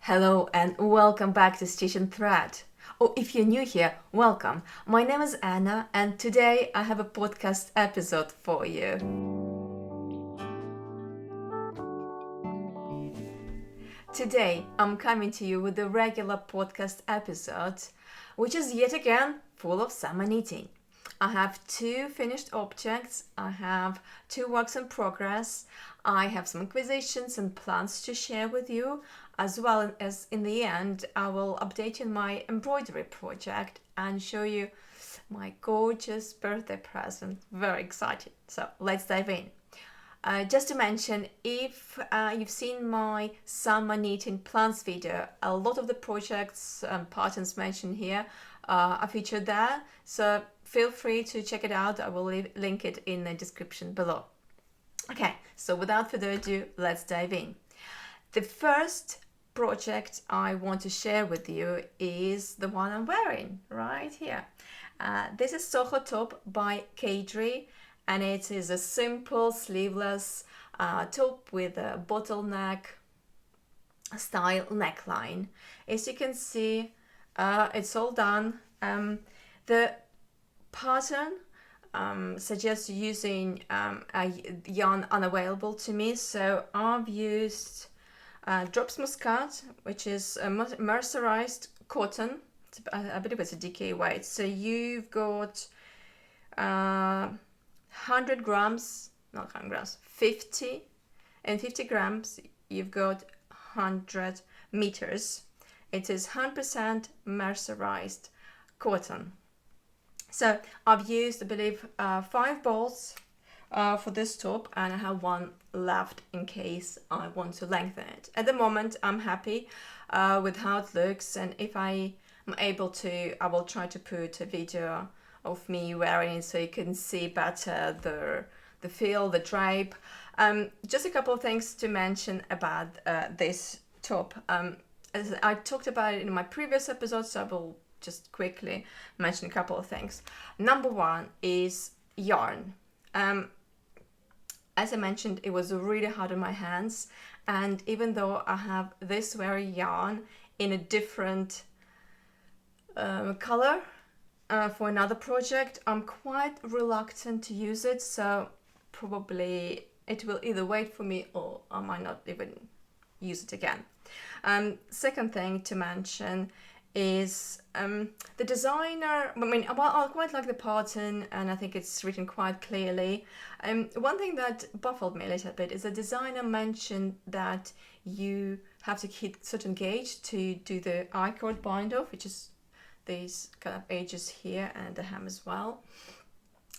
Hello and welcome back to Stitch and Thread. Oh, if you're new here, welcome. My name is Anna and today I have a podcast episode for you. Today I'm coming to you with a regular podcast episode, which is yet again full of summer knitting. I have 2 finished objects, I have 2 works in progress, I have some acquisitions and plans to share with you, as well as in the end I will update you on my embroidery project and show you my gorgeous birthday present. Very excited. So let's dive in. Just to mention, if you've seen my summer knitting plans video, a lot of the projects and patterns mentioned here are featured there. So feel free to check it out. I will link it in the description below. Okay, so without further ado, let's dive in. The first project I want to share with you is the one I'm wearing right here. This is Soho top by Embroidery, and it is a simple sleeveless top with a bottleneck style neckline. As you can see, it's all done. The pattern suggests using a yarn unavailable to me, so I've used drops muscat, which is a mercerized cotton. I believe it's a DK weight. So you've got 100 grams, not 100 grams, 50 and 50 grams, you've got 100 meters. It is 100% mercerized cotton. So I've used, I believe, 5 balls for this top, and I have 1 left in case I want to lengthen it. At the moment, I'm happy with how it looks, and if I am able to, I will try to put a video of me wearing it so you can see better the feel, the drape. Just a couple of things to mention about this top. As I talked about it in my previous episode, so I will just quickly mention a couple of things. Number 1 is yarn. As I mentioned, it was really hard on my hands, and even though I have this very yarn in a different color for another project, I'm quite reluctant to use it, so probably it will either wait for me or I might not even use it again. Second thing to mention is the designer. I quite like the pattern, and I think it's written quite clearly. One thing that baffled me a little bit is the designer mentioned that you have to hit certain gauge to do the I-cord bind off, which is these kind of edges here and the hem as well,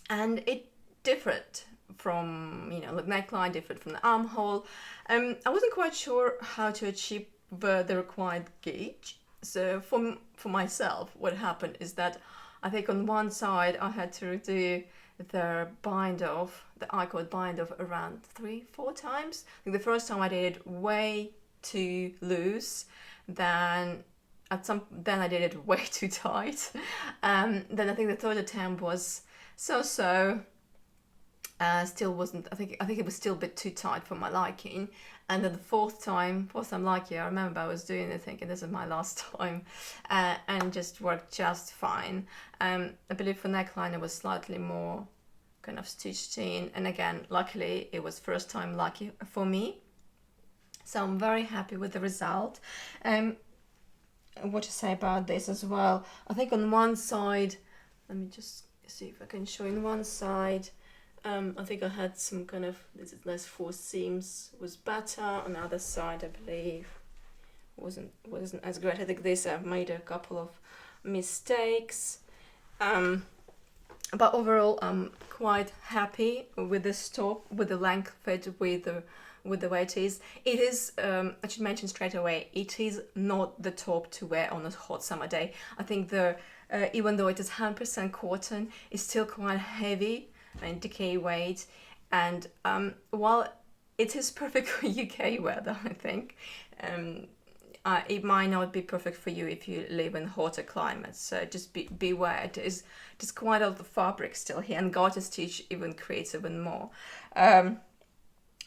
and it differed from the neckline, different from the armhole. I wasn't quite sure how to achieve the required gauge. So for myself, what happened is that I think on one side I had to do the bind off, the I-cord bind off, around 3-4 times. I think the first time I did it way too loose, then I did it way too tight. Then I think the third attempt was so. Still wasn't. I think it was still a bit too tight for my liking. And then the fourth time lucky. I remember I was doing it thinking this is my last time, and just worked just fine. I believe for neckline it was slightly more kind of stitched in, and again, luckily it was first time lucky for me. So I'm very happy with the result. What to say about this as well? I think on one side, let me just see if I can show in one side. I think I had some kind of less 4 seams was better. On the other side, I believe wasn't as great. I think this I've made a couple of mistakes, but overall I'm quite happy with this top, with the length fit, with the way it is. It is, I should mention straight away, it is not the top to wear on a hot summer day. I think even though it is 100% cotton, it's still quite heavy and DK weight, and while it is perfect for UK weather, I think it might not be perfect for you if you live in hotter climates. So just beware. It is just quite a lot of fabric still here, and garter stitch even creates even more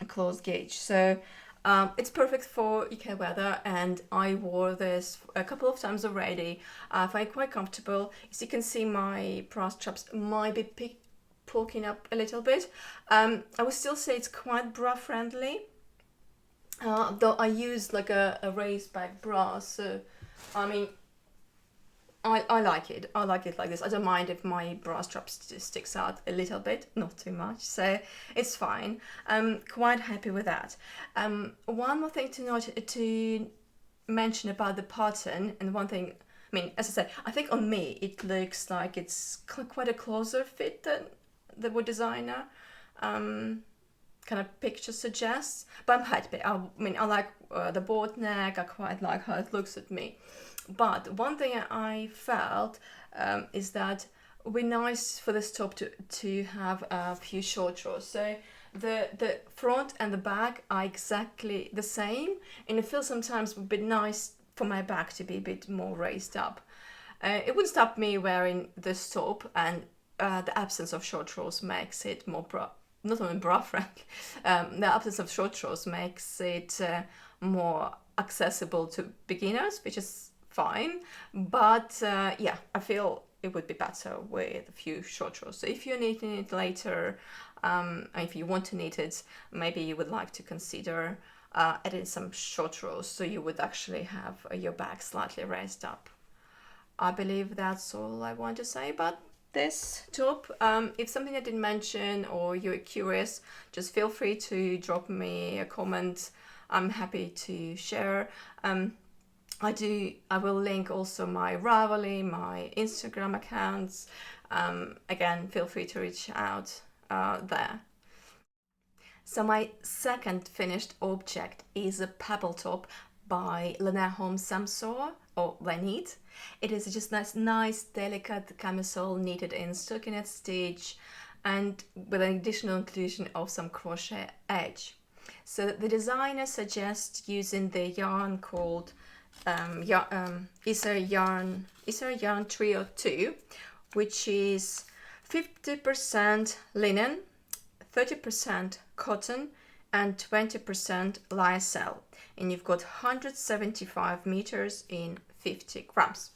closed gauge. So It's perfect for UK weather, and I wore this a couple of times already. I find it quite comfortable. As you can see, my bra straps might be poking up a little bit. I would still say it's quite bra friendly, though I use like a raised back bra, so I mean, I like it. I like it like this. I don't mind if my bra strap sticks out a little bit, not too much, so it's fine. I'm quite happy with that. One more thing to mention about the pattern, and one thing, I mean, as I said, I think on me it looks like it's quite a closer fit than the wood designer kind of picture suggests, but I'm happy. I mean, I like the boat neck. I quite like how it looks at me. But one thing I felt is that it would be nice for this top to have a few short rows. So the front and the back are exactly the same, and it feels sometimes a bit nice for my back to be a bit more raised up. It wouldn't stop me wearing this top, and the absence of short rows makes it more not only bra friendly. The absence of short rows makes it more accessible to beginners, which is fine. But yeah, I feel it would be better with a few short rows. So if you're knitting it later, if you want to knit it, maybe you would like to consider adding some short rows, so you would actually have your back slightly raised up. I believe that's all I want to say about this top. If something I didn't mention or you're curious, just feel free to drop me a comment. I'm happy to share. I will link also my Ravelry, my Instagram accounts. Again, feel free to reach out there. So my second finished object is a Pebble top by Lena Holmes Samsor, or Lenit. It is just nice, delicate camisole knitted in stockinette stitch, and with an additional inclusion of some crochet edge. So the designer suggests using the yarn called Isar Yarn Trio 2, which is 50% linen, 30% cotton, and 20% lyocell. And you've got 175 meters in 50 grams.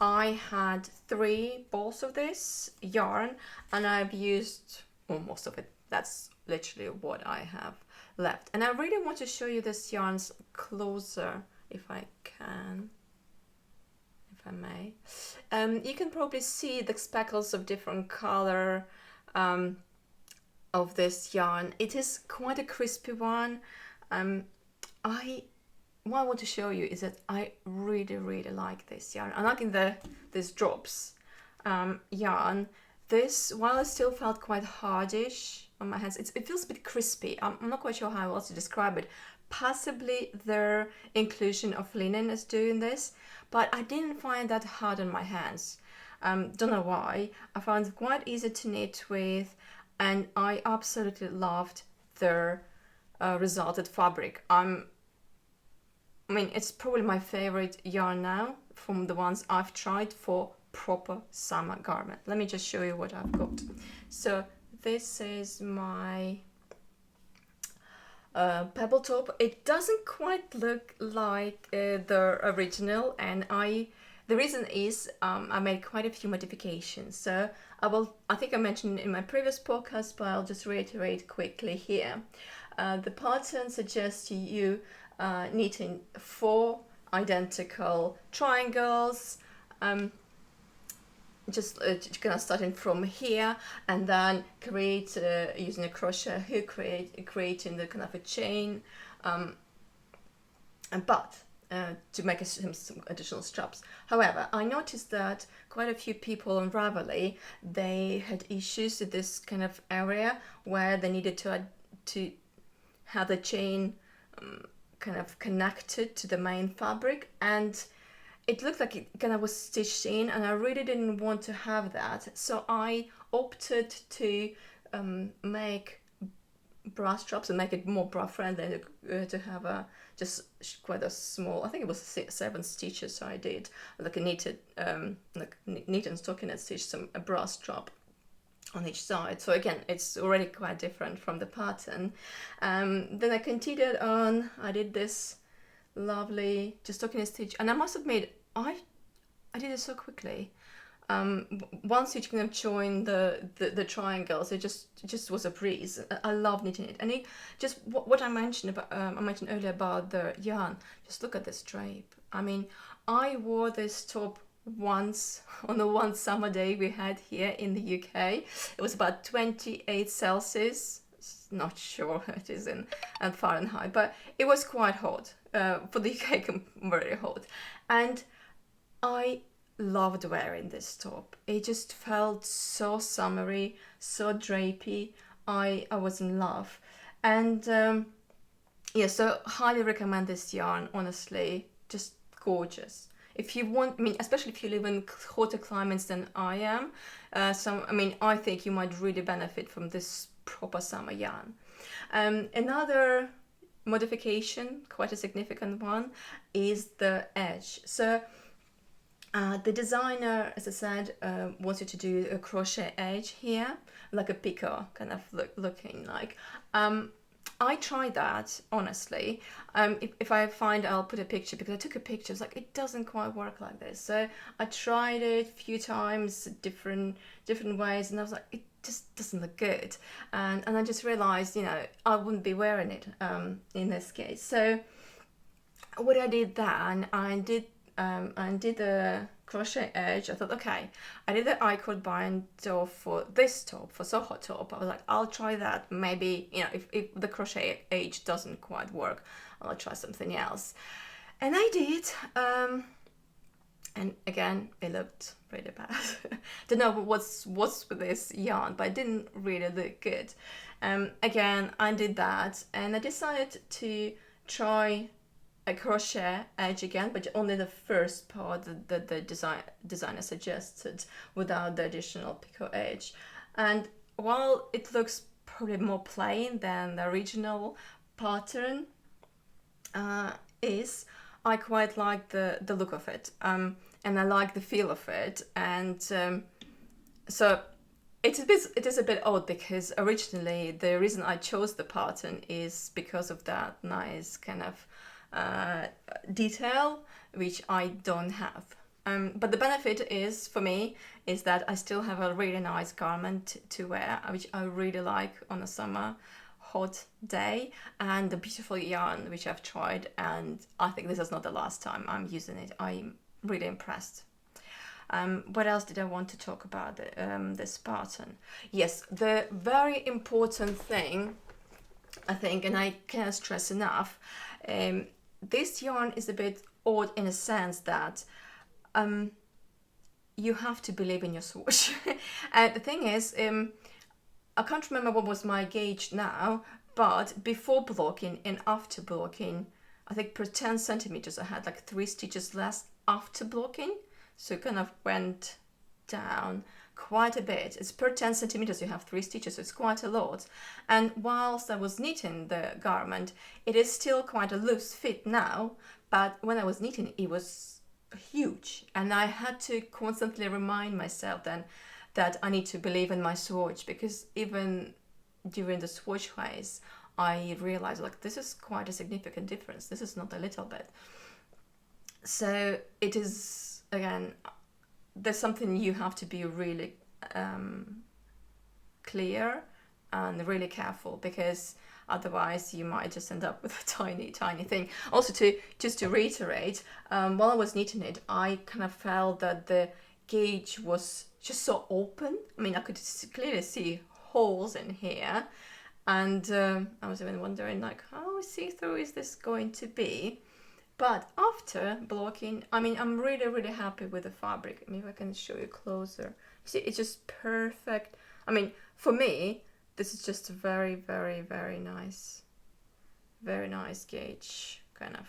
I had 3 balls of this yarn, and I've used most of it. That's literally what I have left. And I really want to show you this yarns closer, if I can, if I may. You can probably see the speckles of different color of this yarn. It is quite a crispy one. What I want to show you is that I really like this yarn. I'm liking this drops yarn. This, while it still felt quite hardish on my hands, it feels a bit crispy. I'm not quite sure how else to describe it. Possibly their inclusion of linen is doing this, but I didn't find that hard on my hands. Don't know why. I found it quite easy to knit with, and I absolutely loved their resulted fabric. I mean, it's probably my favorite yarn now from the ones I've tried for proper summer garment. Let me just show you what I've got. So this is my Pebble top. It doesn't quite look like the original, and the reason is I made quite a few modifications. So I think I mentioned in my previous podcast, but I'll just reiterate quickly here. The pattern suggests you knitting 4 identical triangles, just kind of starting from here, and then create using a crochet hook, creating the kind of a chain, but to make some additional straps. However, I noticed that quite a few people on Ravelry, they had issues with this kind of area where they needed to have the chain kind of connected to the main fabric, and it looked like it kind of was stitched in, and I really didn't want to have that. So I opted to make bra straps and make it more bra friendly, to have just quite a small, I think it was 7 stitches. So I did like a knitted, knit and stockinette stitch, a bra strap. on each side. So again, it's already quite different from the pattern. Then I continued on. I did this lovely just stocking stitch, and I must admit, I did it so quickly. Once you kind of join the triangles, it just was a breeze. I love knitting it, and it just what I mentioned about I mentioned earlier about the yarn. Just look at this drape. I mean, I wore this top once on the one summer day we had here in the UK. It was about 28 Celsius. Not sure it is in Fahrenheit, but it was quite hot for the UK. Very hot, and I loved wearing this top. It just felt so summery, so drapey. I was in love, and yeah, so highly recommend this yarn. Honestly, just gorgeous. If you want, I mean, especially if you live in hotter climates than I am, I think you might really benefit from this proper summer yarn. Another modification, quite a significant one, is the edge. So the designer, as I said, wants you to do a crochet edge here, like a picot kind of looking like. I tried that, honestly. If I find, I'll put a picture, because I took a picture. It's like, it doesn't quite work like this. So I tried it a few times, different ways, and I was like, it just doesn't look good. And I just realized, I wouldn't be wearing it in this case. So what I did then, I did the crochet edge. I thought, okay, I did the I-cord bind for this top, for Soho top. I was like, I'll try that. Maybe, if the crochet edge doesn't quite work, I'll try something else. And I did. And again, it looked really bad. Don't know what's with this yarn, but it didn't really look good. Again, I did that, and I decided to try a crochet edge again, but only the first part that the designer suggested, without the additional picot edge. And while it looks probably more plain than the original pattern is, I quite like the look of it, and I like the feel of it. And so it is a bit odd, because originally the reason I chose the pattern is because of that nice kind of detail, which I don't have. But the benefit is, for me, is that I still have a really nice garment to wear, which I really like on a summer hot day, and the beautiful yarn which I've tried, and I think this is not the last time I'm using it. I'm really impressed. What else did I want to talk about this pattern? Yes, the very important thing, I think, and I can't stress enough, this yarn is a bit odd in a sense that you have to believe in your swatch. And the thing is, I can't remember what was my gauge now, but before blocking and after blocking, I think per 10 centimeters I had like 3 stitches less after blocking, so it kind of went down quite a bit. It's per 10 centimeters you have 3 stitches, so it's quite a lot. And whilst I was knitting the garment, it is still quite a loose fit now, but when I was knitting it was huge, and I had to constantly remind myself then that I need to believe in my swatch, because even during the swatch phase I realized, like, this is quite a significant difference. This is not a little bit. So it is, again, there's something you have to be really clear and really careful, because otherwise you might just end up with a tiny thing. Also, to reiterate, while I was knitting it, I kind of felt that the gauge was just so open. I mean, I could clearly see holes in here, and I was even wondering, like, how see-through is this going to be? But after blocking, I mean, I'm really happy with the fabric. Maybe I can show you closer. See, it's just perfect. I mean, for me, this is just a very nice gauge, kind of.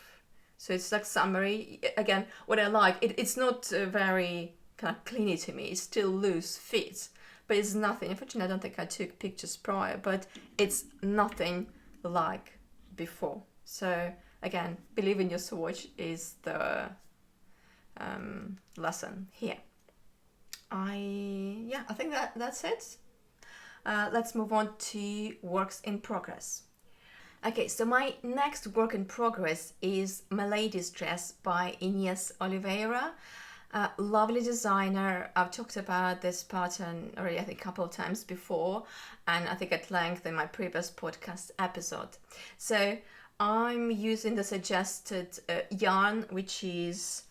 So it's like summery. Again, what I like, it's not very kind of cleany to me. It's still loose fit, but it's nothing. Unfortunately, I don't think I took pictures prior, but it's nothing like before. So again, believe in your swatch is the lesson here. I think that's it. let's move on to works in progress. Okay, so my next work in progress is Melides dress by Ines Oliveira. Lovely designer. I've talked about this pattern already, I think, a couple of times before, and I think at length in my previous podcast episode. So I'm using the suggested yarn, which is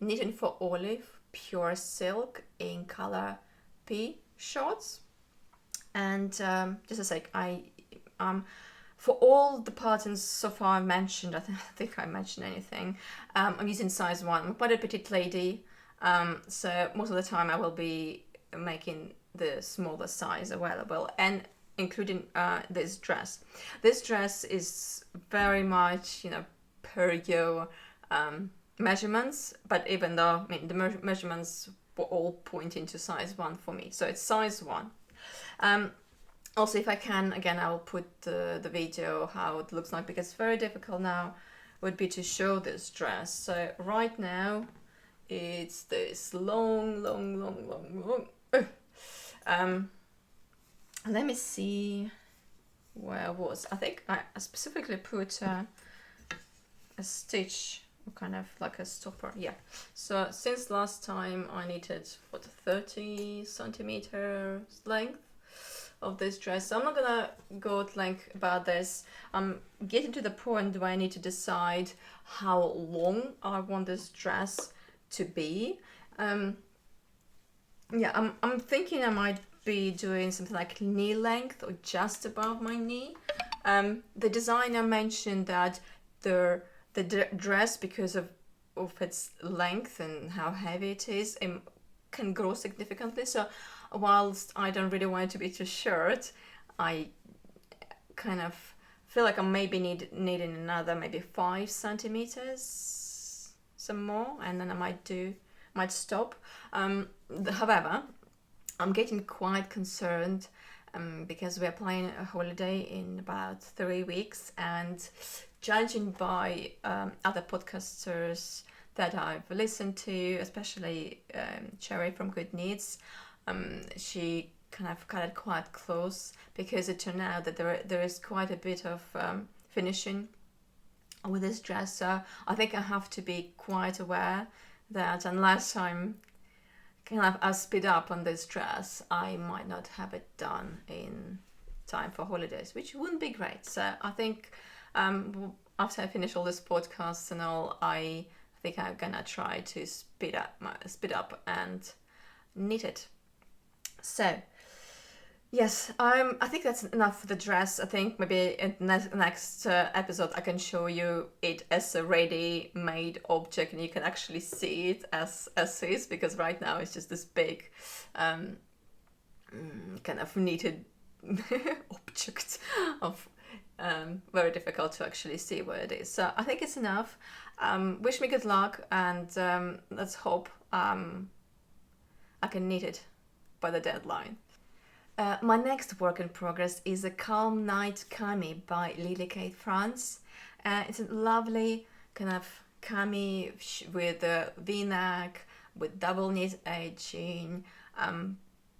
Knitting for Olive pure silk in color P shorts. And just a sec, for all the patterns so far I mentioned, I think I mentioned anything, I'm using size 1. I'm quite a petite lady, so most of the time I will be making the smaller size available, and including this dress. This dress is very much, per your measurements, but even though, the measurements were all pointing to size 1 for me, so it's size 1. Also, if I can, again, I will put the video how it looks like, because it's very difficult now would be to show this dress. So right now it's this long. Let me see where I was. I think I specifically put a stitch, kind of like a stopper. Yeah. So since last time I knitted 30 centimeters length of this dress, so I'm not gonna go at length about this. I'm getting to the point where I need to decide how long I want this dress to be. I'm thinking I might be doing something like knee length or just above my knee. The designer mentioned that the dress, because of its length and how heavy it is, can grow significantly. So whilst I don't really want it to be too short, I kind of feel like I'm maybe needing another maybe 5 centimeters, some more, and then I might stop. However, I'm getting quite concerned because we're planning a holiday in about 3 weeks, and judging by other podcasters that I've listened to, especially Cherry from Good Knits, she kind of cut it quite close, because it turned out that there is quite a bit of finishing with this dress. So I think I have to be quite aware that unless I'm I speed up on this dress, I might not have it done in time for holidays, which wouldn't be great. So I think after I finish all this podcasts and all, I think I'm gonna try to speed up and knit it. So yes, I think that's enough for the dress. I think maybe in the next episode I can show you it as a ready-made object, and you can actually see it as is, because right now it's just this big kind of knitted object of very difficult to actually see where it is. So I think it's enough. Wish me good luck, and let's hope I can knit it by the deadline. My next work in progress is a Calm Night Cami by Lily Kate France. It's a lovely kind of cami with a V-neck, with double knit edging,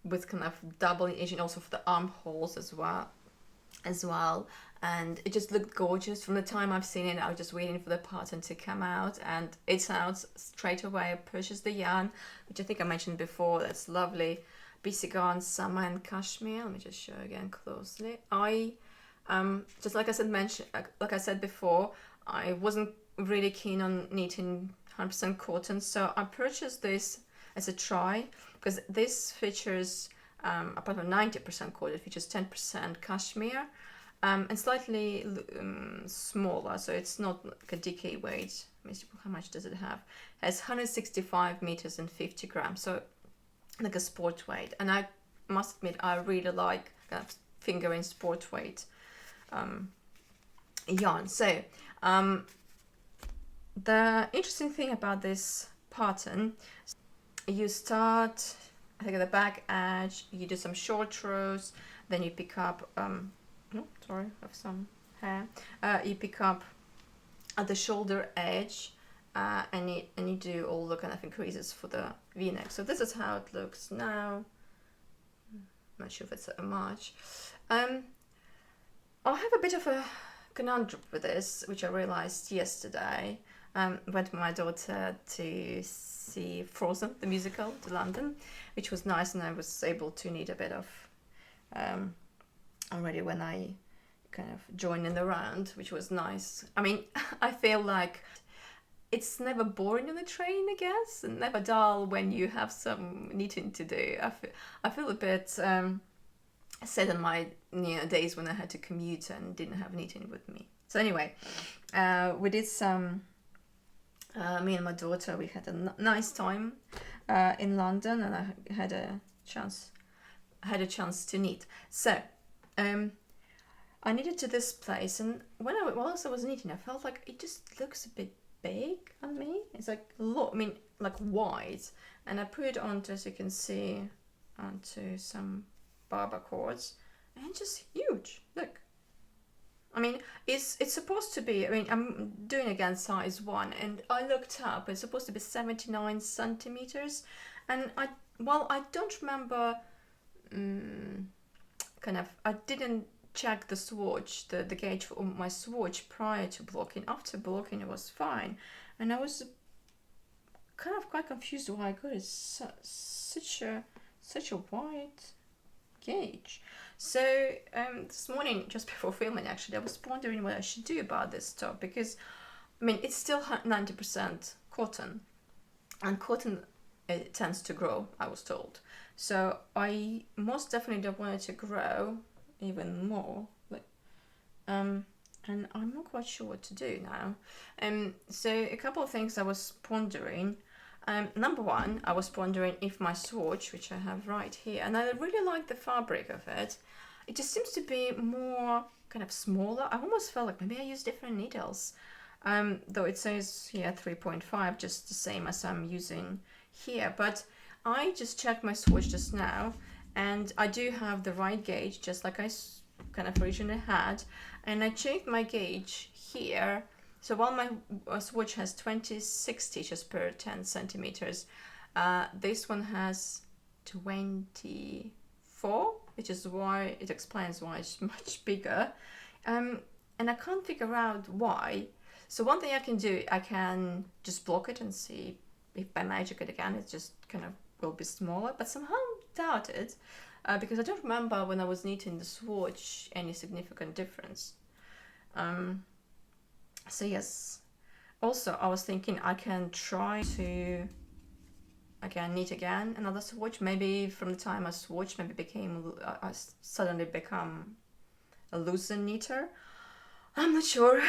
with kind of double knit edging also for the armholes as well. And it just looked gorgeous. From the time I've seen it, I was just waiting for the pattern to come out, and it's out straight away. I purchased the yarn, which I think I mentioned before. That's lovely BC Garn Summer and Cashmere. Let me just show again closely. I just like I said before, I wasn't really keen on knitting 100% cotton, so I purchased this as a try, because this features apart from 90% cotton, it features 10% cashmere, and slightly smaller, so it's not like a DK weight. Let me see, how much does it have? It has 165 meters and 50 grams, so like a sport weight. And I must admit, I really like kind of fingering sport weight yarn. So the interesting thing about this pattern, you start, I think, at the back edge, you do some short rows, then you pick up I have some hair. You pick up at the shoulder edge, and you do all the kind of increases for the V-neck. So this is how it looks now. not sure if it's much. I have a bit of a conundrum with this, which I realized yesterday. Went with my daughter to see Frozen, the musical, to London, which was nice, and I was able to knit a bit of already when I kind of joined in the round, which was nice. I mean, I feel like it's never boring on the train, I guess, and never dull when you have some knitting to do. I feel a bit sad on my days when I had to commute and didn't have knitting with me. So anyway, we did some. Me and my daughter, we had a nice time in London, and I had a chance to knit. So I knitted to this place, and whilst I was knitting, I felt like it just looks a bit big on me. It's like like wide, and I put it onto, as you can see, onto some barber cords, and it's just huge. Look. I mean, it's supposed to be, I'm doing again size 1, and I looked up, it's supposed to be 79 centimeters, and I don't remember, I didn't check the swatch, the gauge for my swatch prior to blocking. After blocking, it was fine, and I was kind of quite confused why I got such a wide gauge. So this morning, just before filming, actually, I was pondering what I should do about this top, because it's still 90% cotton, and cotton tends to grow, I was told. So I most definitely don't want it to grow even more, and I'm not quite sure what to do now. So a couple of things I was pondering. Number one, I was pondering if my swatch, which I have right here, and I really like the fabric of it, it just seems to be more kind of smaller. I almost felt like maybe I use different needles, though it says here 3.5, just the same as I'm using here. But I just checked my swatch just now, and I do have the right gauge, just like I kind of originally had, and I checked my gauge here. So while my swatch has 20 stitches per 10 centimeters, this one has 24, which is why it explains why it's much bigger. And I can't figure out why. So one thing I can do, I can just block it and see if by magic again it just kind of will be smaller, but somehow doubt it, because I don't remember when I was knitting the swatch any significant difference. So yes, also I was thinking I can try to knit again another swatch. Maybe from the time I swatched, I suddenly become a looser knitter. I'm not sure.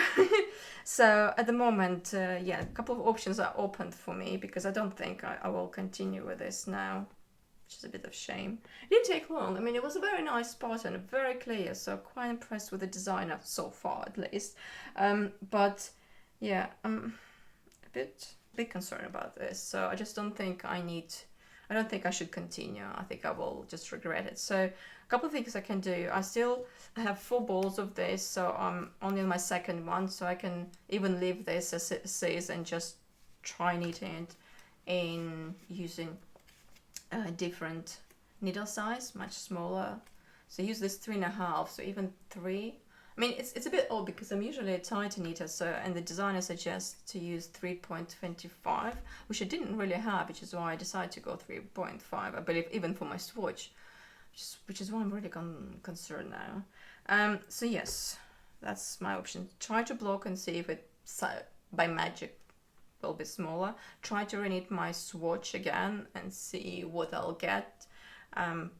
So at the moment, a couple of options are open for me, because I don't think I will continue with this now, which is a bit of shame. It didn't take long. It was a very nice pattern, very clear, so quite impressed with the designer so far, at least. But yeah, I'm a bit concerned about this. So I just don't think I don't think I should continue. I think I will just regret it. So a couple of things I can do. I still have 4 balls of this, so I'm only on my second one, so I can even leave this as it says and just try knitting it in using different needle size, much smaller. So use this 3.5, so even 3. It's a bit odd because I'm usually a tighter knitter, and the designer suggests to use 3.25, which I didn't really have, which is why I decided to go 3.5, I believe, even for my swatch, which is why I'm really concerned now. So yes, that's my option. Try to block and see if it by magic will be smaller. Try to reknit my swatch again and see what I'll get,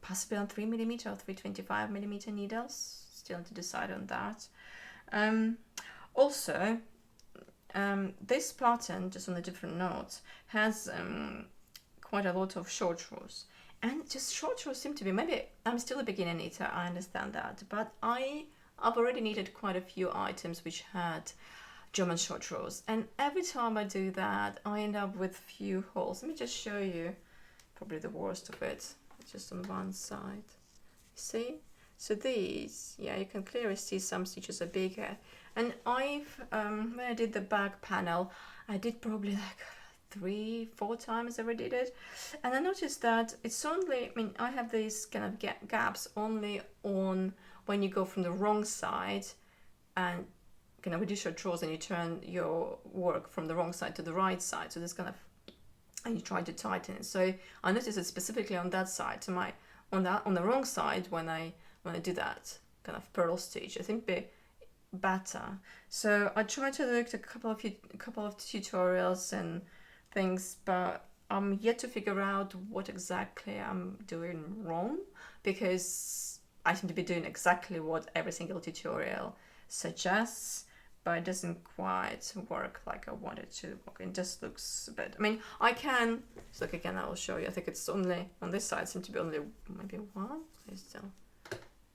possibly on 3mm or 325mm needles. Still to decide on that. Also, this pattern, just on a different note, has quite a lot of short rows, and just short rows seem to be, maybe I'm still a beginner knitter, I understand that, but I've already knitted quite a few items which had German short rows, and every time I do that I end up with few holes. Let me just show you probably the worst of it. It's just on one side, see? So these, you can clearly see some stitches are bigger. And when I did the back panel, I did probably like 3-4 times I redid it, and I noticed that it's only, I have these kind of gaps only on when you go from the wrong side and kind of reduce your drawers and you turn your work from the wrong side to the right side, so this kind of, and you try to tighten it. So I noticed it specifically on that side, on the wrong side, when I do that kind of purl stitch, I think be better. So I tried to look at a couple of tutorials and things, but I'm yet to figure out what exactly I'm doing wrong, because I seem to be doing exactly what every single tutorial suggests, but it doesn't quite work like I wanted to. Okay, it just looks a bit, I can, so look again, I will show you. I think it's only, on this side, seems to be only maybe one, still.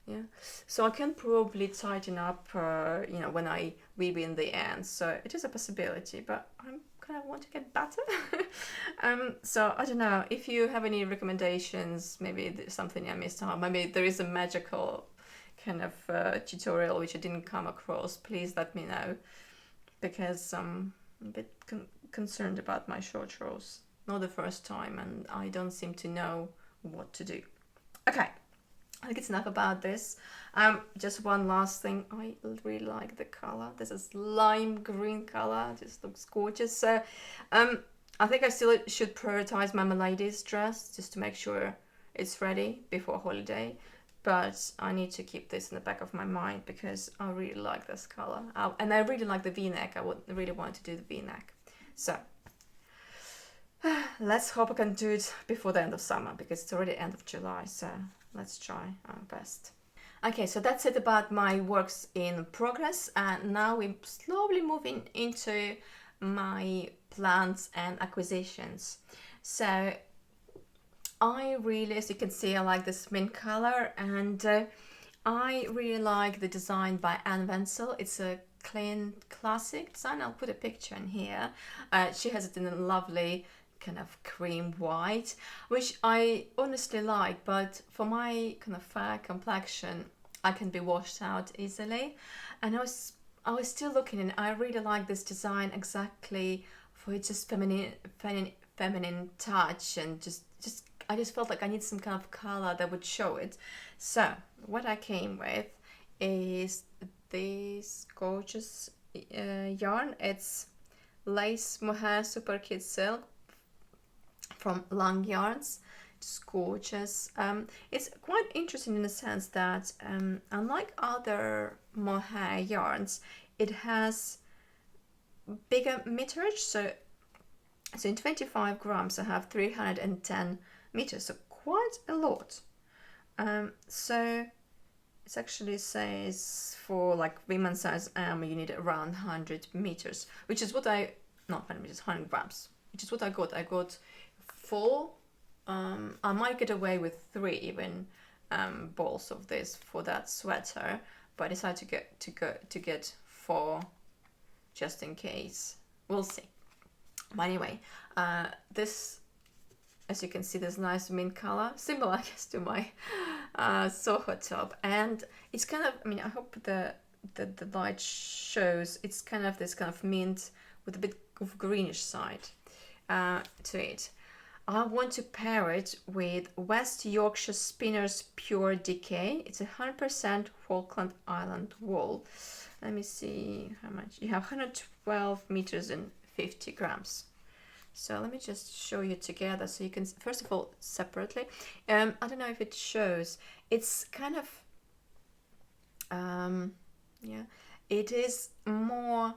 Yeah, so I can probably tighten up, when I weave in the end. So it is a possibility, but I'm kind of want to get better. So I don't know if you have any recommendations. Maybe there's something I missed out. Maybe there is a magical kind of tutorial which I didn't come across. Please let me know, because I'm a bit concerned about my short drawers. Not the first time, and I don't seem to know what to do. Okay. I think it's enough about this. Just one last thing. I really like the color. This is lime green color. Just looks gorgeous. So I think I still should prioritize my Melides dress just to make sure it's ready before holiday. But I need to keep this in the back of my mind because I really like this color. And I really like the V-neck. I really want to do the V-neck. So let's hope I can do it before the end of summer, because it's already end of July. So let's try our best. Okay, so that's it about my works in progress, and now we're slowly moving into my plans and acquisitions. So I really, as you can see, I like this mint color, and I really like the design by Ventzel. It's a Klint classic design. I'll put a picture in here. She has it in a lovely kind of cream white, which I honestly like, but for my kind of fair complexion, I can be washed out easily. And I was still looking, and I really like this design exactly for its just feminine touch, and I just felt like I need some kind of color that would show it. So what I came with is this gorgeous yarn. It's lace mohair super kid silk from Long Yarns. It's gorgeous. It's quite interesting in the sense that unlike other mohair yarns, it has bigger meterage. So in 25 grams I have 310 meters, so quite a lot. So it actually says for like women's size you need around 100 meters, which is what 100 grams, which is what I got. I got 4. I might get away with 3 even balls of this for that sweater, but I decided to get 4 just in case. We'll see. But anyway, this, as you can see, this nice mint color, similar I guess to my Soho top, and it's kind of, I hope the light shows, it's kind of this kind of mint with a bit of greenish side to it. I want to pair it with West Yorkshire Spinners Pure Decay. It's 100% Falkland Island wool. Let me see how much. You have 112 meters and 50 grams. So let me just show you together so you can, first of all, separately. I don't know if it shows. It's kind of, it is more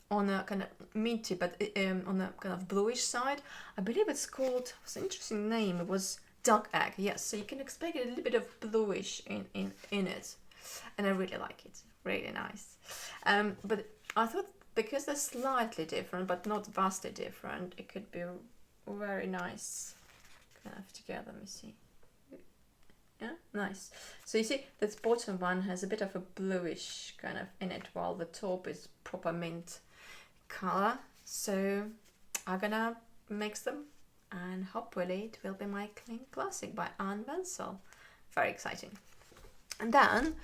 on a kind of minty, but on a kind of bluish side. I believe it's called, it's an interesting name, it was Duck Egg. Yes, so you can expect a little bit of bluish in it, and I really like it, really nice. But I thought because they're slightly different but not vastly different, it could be very nice kind of together. Let me see. Yeah, nice. So you see this bottom one has a bit of a bluish kind of in it, while the top is proper mint color. So I'm gonna mix them, and hopefully it will be my Klint classic by Ventzel. Very exciting. And then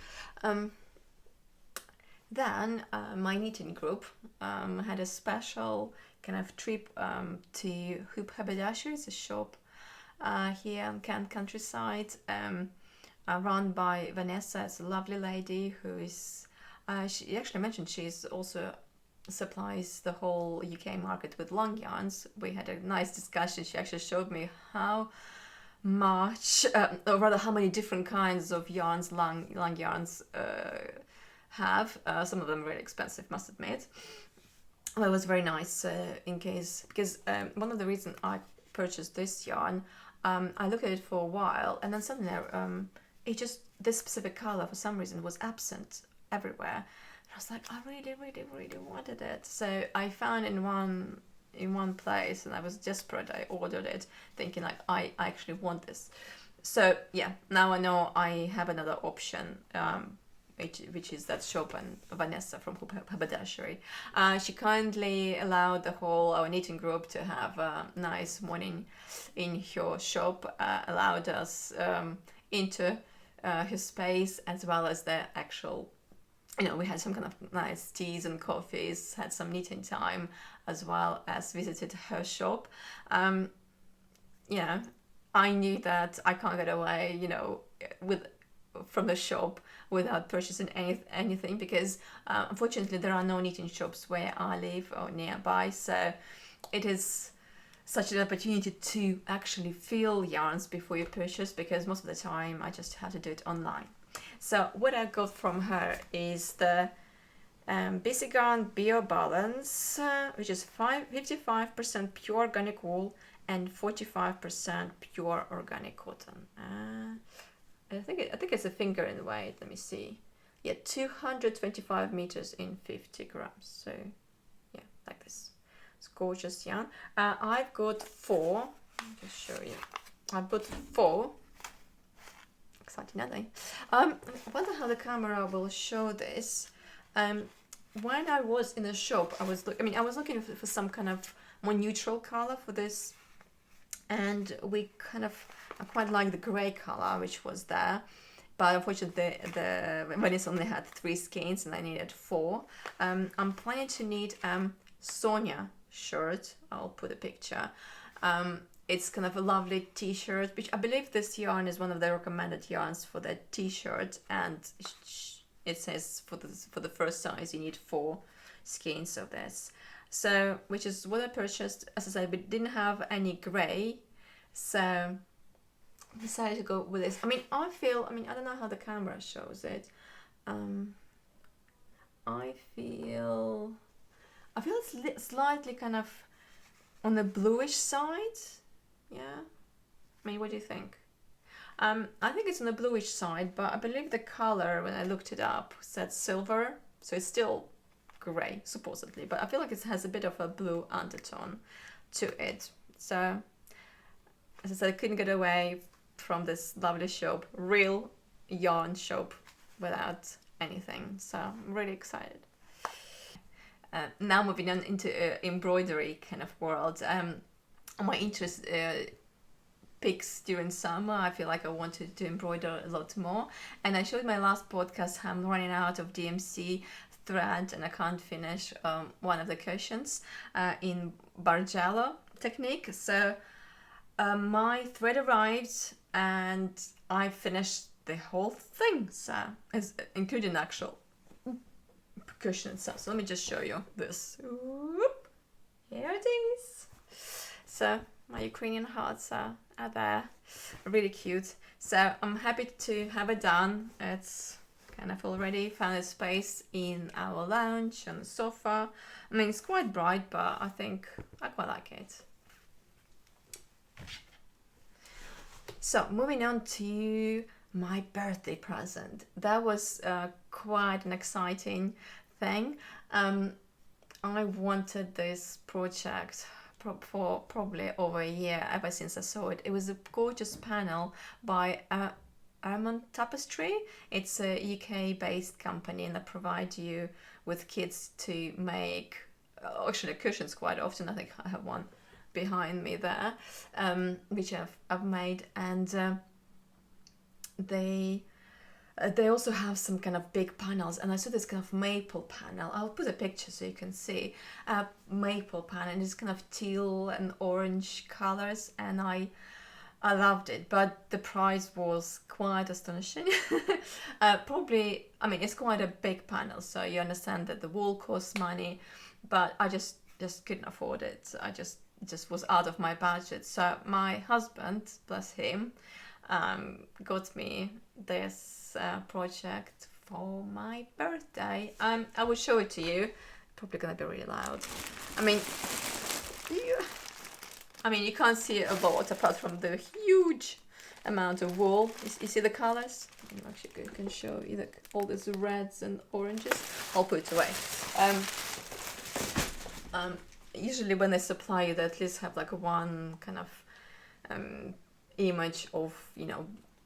my knitting group had a special kind of trip to Hoop Haberdashery. It's a shop here in Kent countryside, run by Vanessa. It's a lovely lady who is, she actually mentioned she's also supplies the whole UK market with long yarns. We had a nice discussion. She actually showed me how much, or rather how many different kinds of yarns, long yarns have. Some of them really expensive, must admit. Well, it was very nice because one of the reasons I purchased this yarn, I looked at it for a while and then suddenly this specific color for some reason was absent everywhere. I was like, I really, really, really wanted it. So I found in one place and I was desperate. I ordered it thinking like, I actually want this. So yeah, now I know I have another option, which is that shop and Vanessa from Haberdashery. She kindly allowed our knitting group to have a nice morning in her shop, allowed us into his space as well as the actual, we had some kind of nice teas and coffees, had some knitting time, as well as visited her shop. I knew that I can't get away, from the shop without purchasing anything because unfortunately there are no knitting shops where I live or nearby. So it is such an opportunity to actually feel yarns before you purchase, because most of the time I just have to do it online. So what I got from her is the Basic Yarn Bio Balance, which is 55% pure organic wool and 45% pure organic cotton. I think it's a finger in weight. Let me see. Yeah, 225 meters in 50 grams. So yeah, like this. It's gorgeous yarn. I've got 4. I'll just show you. I've got 4. Exciting, aren't they? I wonder how the camera will show this. When I was in the shop, I was looking for some kind of more neutral color for this, and I quite like the grey color which was there, but unfortunately the Vanessa only had 3 skeins and I needed 4. I'm planning to knit Sonya Shirt. I'll put a picture. It's kind of a lovely t-shirt, which I believe this yarn is one of the recommended yarns for the t-shirt, and it says for the first size you need 4 skeins of this. So, which is what I purchased. As I said, we didn't have any grey, so I decided to go with this. I don't know how the camera shows it. I feel it's slightly kind of on the bluish side. Yeah. What do you think? I think it's on the bluish side, but I believe the color, when I looked it up, said silver, so it's still grey, supposedly, but I feel like it has a bit of a blue undertone to it. So, as I said, I couldn't get away from this lovely shop, real yarn shop, without anything, so I'm really excited. Now moving on into embroidery kind of world. My interest peaks during summer. I feel like I wanted to embroider a lot more, and I showed my last podcast I'm running out of DMC thread and I can't finish one of the cushions in Bargello technique. So my thread arrived and I finished the whole thing, so including actual cushion itself. So let me just show you this. Whoop. Here it is. So my Ukrainian hearts are there, really cute. So I'm happy to have it done. It's kind of already found a space in our lounge on the sofa. It's quite bright, but I think I quite like it. So moving on to my birthday present. That was quite an exciting thing. I wanted this project for probably over a year, ever since I saw it. It was a gorgeous panel by Armand Tapestry. It's a UK-based company, and they provide you with kits to make actually cushions quite often. I think I have one behind me there, which I've made, and they They also have some kind of big panels, and I saw this kind of maple panel. I'll put a picture so you can see. Maple panel, and it's kind of teal and orange colors, and I loved it, but the price was quite astonishing. Probably, I mean, it's quite a big panel, so you understand that the wool costs money, but I just couldn't afford it. I just was out of my budget. So my husband, bless him, got me this project for my birthday. I will show it to you. Probably gonna be really loud. I mean, you can't see a lot apart from the huge amount of wool. You see the colors? Actually, I can show you all these reds and oranges. I'll put it away. Usually when they supply you, they at least have like one kind of image of,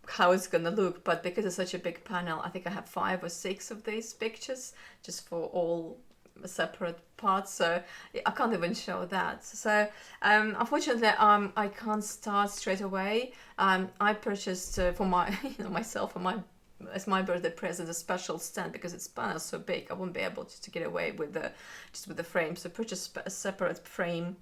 how it's gonna look. But because it's such a big panel, I think I have 5 or 6 of these pictures just for all separate parts, so I can't even show that. So unfortunately, I can't start straight away. I purchased for my myself as my birthday present a special stand because its panel is so big. I won't be able to get away with the frame. So purchased a separate frame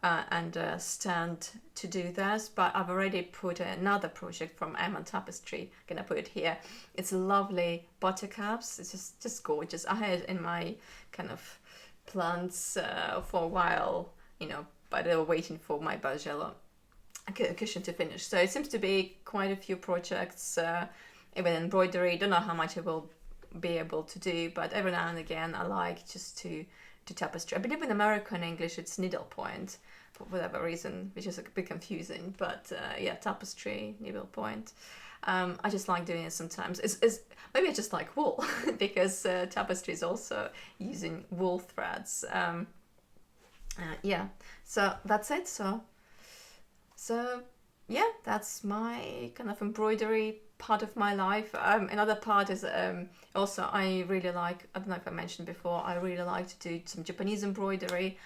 and a stand to do this. But I've already put another project from Tapestry. Gonna put it here. It's lovely buttercups. It's just gorgeous. I had it in my kind of plants for a while, but they were waiting for my Bargello cushion to finish. So it seems to be quite a few projects, even embroidery. Don't know how much I will be able to do, but every now and again I like just to tapestry. I believe in American English it's needlepoint for whatever reason, which is a bit confusing, but tapestry, needlepoint. I just like doing it sometimes. It's maybe I just like wool because tapestry is also using wool threads. So that's it. So yeah, that's my kind of embroidery part of my life. Another part is also I really like, I don't know if I mentioned before, I really like to do some Japanese embroidery,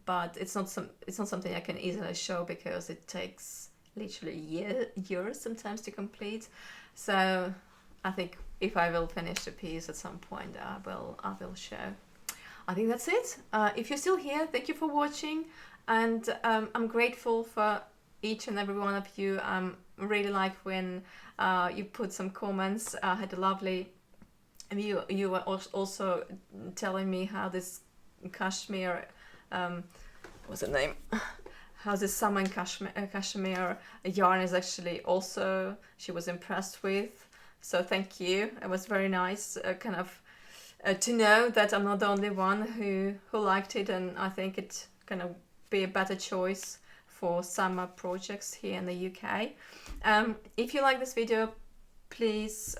but it's not something I can easily show because it takes literally years sometimes to complete. So I think if I will finish the piece at some point, I will show. I think that's it. If you're still here, thank you for watching, and I'm grateful for each and every one of you. Really like when you put some comments. I had a lovely view. You were also telling me how this cashmere, what's the name? How this salmon cashmere yarn is actually also, she was impressed with. So thank you. It was very nice to know that I'm not the only one who liked it, and I think it kind of be a better choice for summer projects here in the UK. If you like this video, please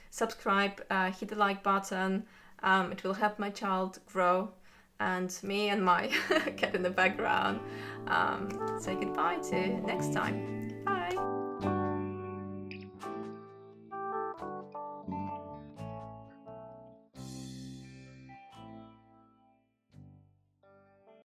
subscribe, hit the like button. It will help my child grow, and me and my cat in the background say goodbye to next time.